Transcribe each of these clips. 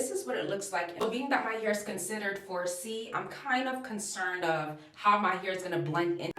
this is what it looks like. So being that my hair is considered 4C, I'm kind of concerned of how my hair is going to blend in.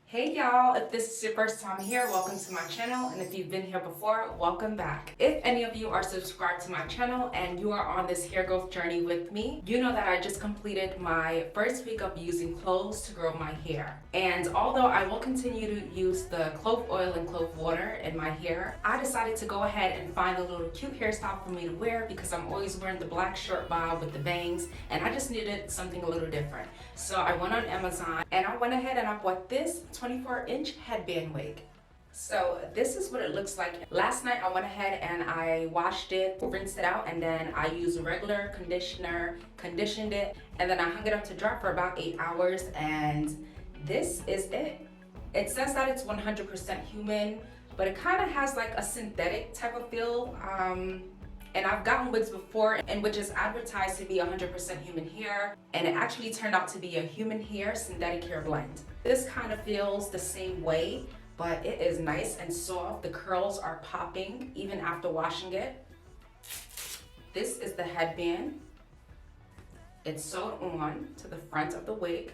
Hey y'all, if this is your first time here, welcome to my channel, and if you've been here before, welcome back. If any of you are subscribed to my channel and you are on this hair growth journey with me, you know that I just completed my first week of using cloves to grow my hair. And although I will continue to use the clove oil and clove water in my hair, I decided to go ahead and find a little cute hairstyle for me to wear because I'm always wearing the black short bob with the bangs, and I just needed something a little different. So I went on Amazon and I went ahead and I bought this 24-inch headband wig. So this is what it looks like. Last night I went ahead and I washed it, rinsed it out, and then I used regular conditioner, conditioned it, and then I hung it up to dry for about 8 hours, and this is it. It says that it's 100% human, but it kind of has like a synthetic type of feel. And I've gotten wigs before in which is advertised to be 100% human hair, and it actually turned out to be a human hair synthetic hair blend. This kind of feels the same way, but it is nice and soft. The curls are popping even after washing it. This is the headband. It's sewed on to the front of the wig.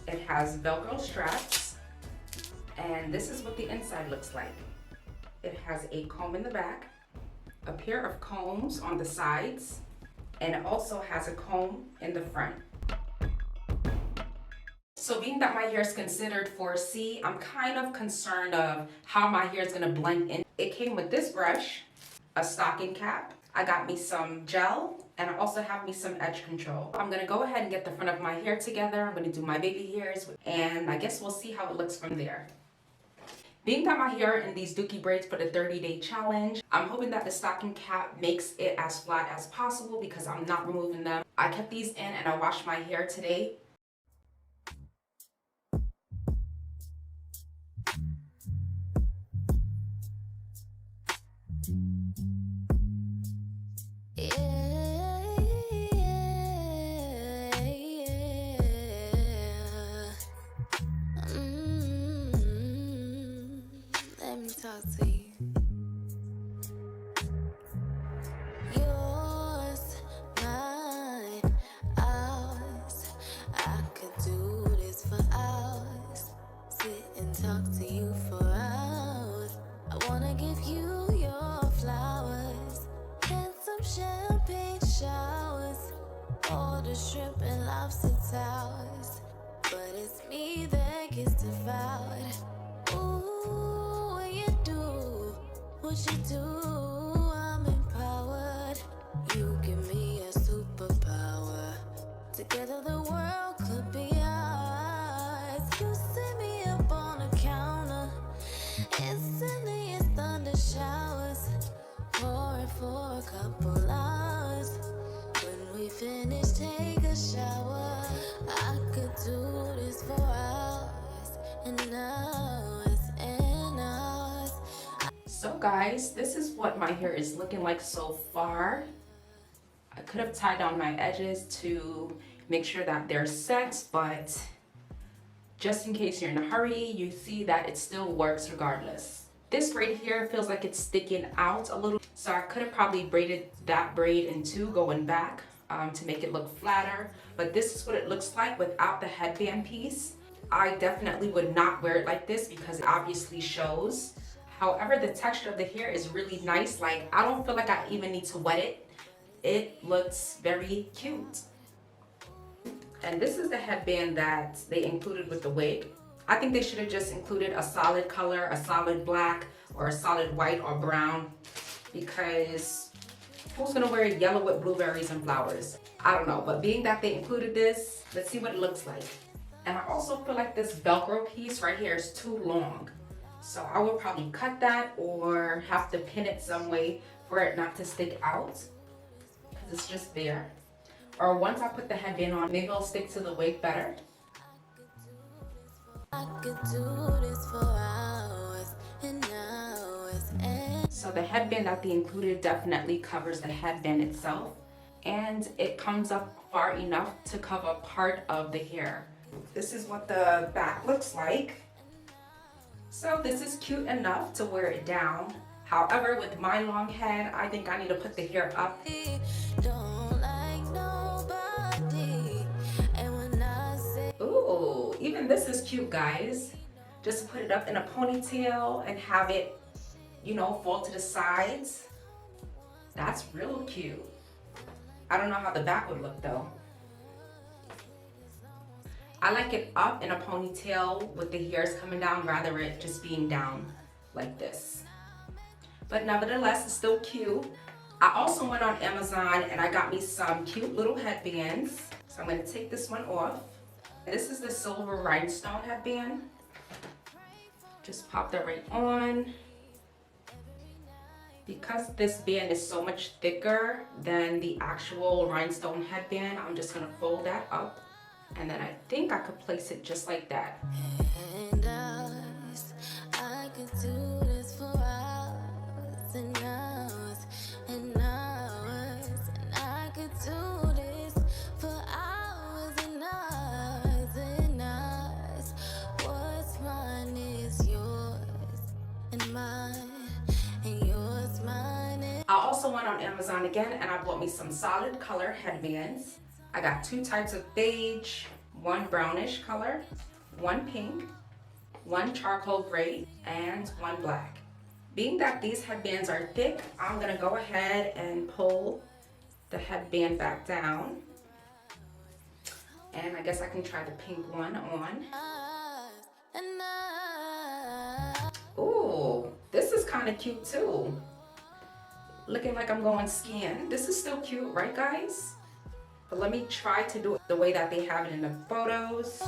It has Velcro straps, and this is what the inside looks like. It has a comb in the back, a pair of combs on the sides, and it also has a comb in the front. So being that my hair is considered 4C, I'm kind of concerned of how my hair is going to blend in. It came with this brush, a stocking cap. I got me some gel, and I also have me some edge control. I'm going to go ahead and get the front of my hair together. I'm going to do my baby hairs, and I guess we'll see how it looks from there. Being that my hair in these dookie braids for the 30-day challenge, I'm hoping that the stocking cap makes it as flat as possible because I'm not removing them. I kept these in and I washed my hair today. Let me talk to you. Yours, mine, ours. I could do this for hours. Sit and talk to you for hours. I wanna give you your flowers and some champagne showers. Order shrimp and lobster towers, but it's me that gets devoured. Ooh, when you do what you do, I'm empowered. You give me a superpower. Together the world could be ours. You set me up on a counter. Instantly it's thunder showers, pouring for a couple hours. When we finish, take a shower. I could do this for hours and hours and hours. So guys, this is what my hair is looking like so far. I could have tied down my edges to make sure that they're set, but just in case you're in a hurry, you see that it still works regardless. This braid here feels like it's sticking out a little, so I could have probably braided that braid in two going back to make it look flatter, but this is what it looks like without the headband piece. I definitely would not wear it like this because it obviously shows. However, the texture of the hair is really nice. Like, I don't feel like I even need to wet it. It looks very cute. And this is the headband that they included with the wig. I think they should have just included a solid color, a solid black, or a solid white or brown, because who's gonna wear yellow with blueberries and flowers? I don't know, but being that they included this, let's see what it looks like. And I also feel like this Velcro piece right here is too long. So I will probably cut that or have to pin it some way for it not to stick out, because it's just there. Or once I put the headband on, maybe it'll stick to the wig better. I could do this for hours and hours and So the headband that they included definitely covers the headband itself, and it comes up far enough to cover part of the hair. This is what the back looks like. So this is cute enough to wear it down. However, with my long head, I think I need to put the hair up. Don't like nobody. And when I say Ooh, even this is cute, guys. Just put it up in a ponytail and have it, you know, fall to the sides. That's real cute. I don't know how the back would look though. I like it up in a ponytail with the hairs coming down rather than it just being down like this. But nevertheless, it's still cute. I also went on Amazon and I got me some cute little headbands. So I'm going to take this one off. This is the silver rhinestone headband. Just pop that right on. Because this band is so much thicker than the actual rhinestone headband, I'm just going to fold that up. And then I think I could place it just like that. and hours, I could do this for hours and hours and hours, and I could do this for hours and hours and hours. What's mine is yours, and mine, and yours mine is. I also went on Amazon again and I bought me some solid color headbands. I got two types of beige, one brownish color, one pink, one charcoal gray, and one black. Being that these headbands are thick, I'm gonna go ahead and pull the headband back down. And I guess I can try the pink one on. Ooh, this is kind of cute too. Looking like I'm going skiing. This is still cute, right guys? But let me try to do it the way that they have it in the photos.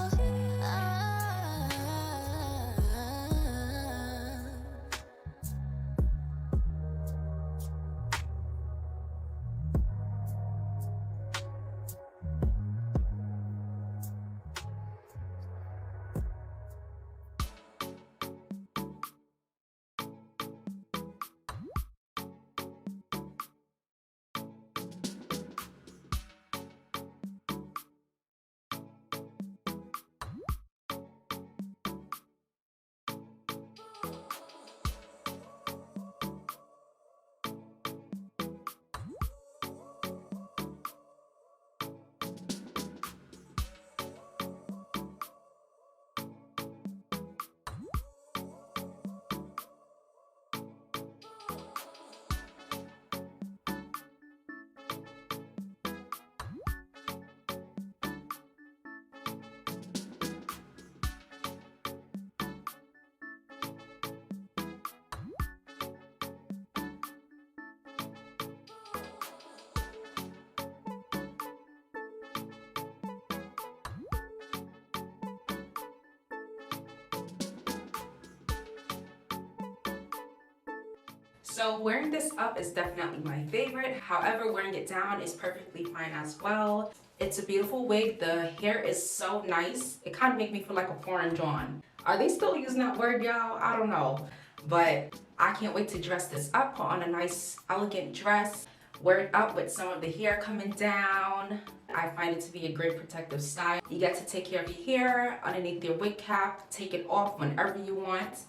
So wearing this up is definitely my favorite. However, wearing it down is perfectly fine as well. It's a beautiful wig. The hair is so nice. It kind of makes me feel like a foreign John. Are they still using that word, y'all? I don't know. But I can't wait to dress this up, put on a nice, elegant dress, wear it up with some of the hair coming down. I find it to be a great protective style. You get to take care of your hair underneath your wig cap, take it off whenever you want.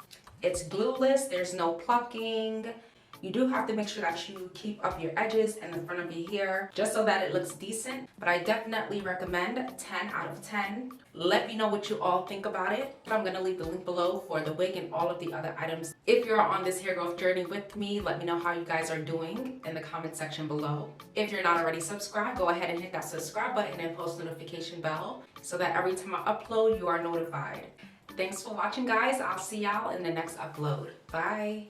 It's glueless, there's no plucking. You do have to make sure that you keep up your edges and the front of your hair just so that it looks decent. But I definitely recommend 10 out of 10. Let me know what you all think about it. I'm gonna leave the link below for the wig and all of the other items. If you're on this hair growth journey with me, let me know how you guys are doing in the comment section below. If you're not already subscribed, go ahead and hit that subscribe button and post notification bell so that every time I upload, you are notified. Thanks for watching, guys. I'll see y'all in the next upload. Bye.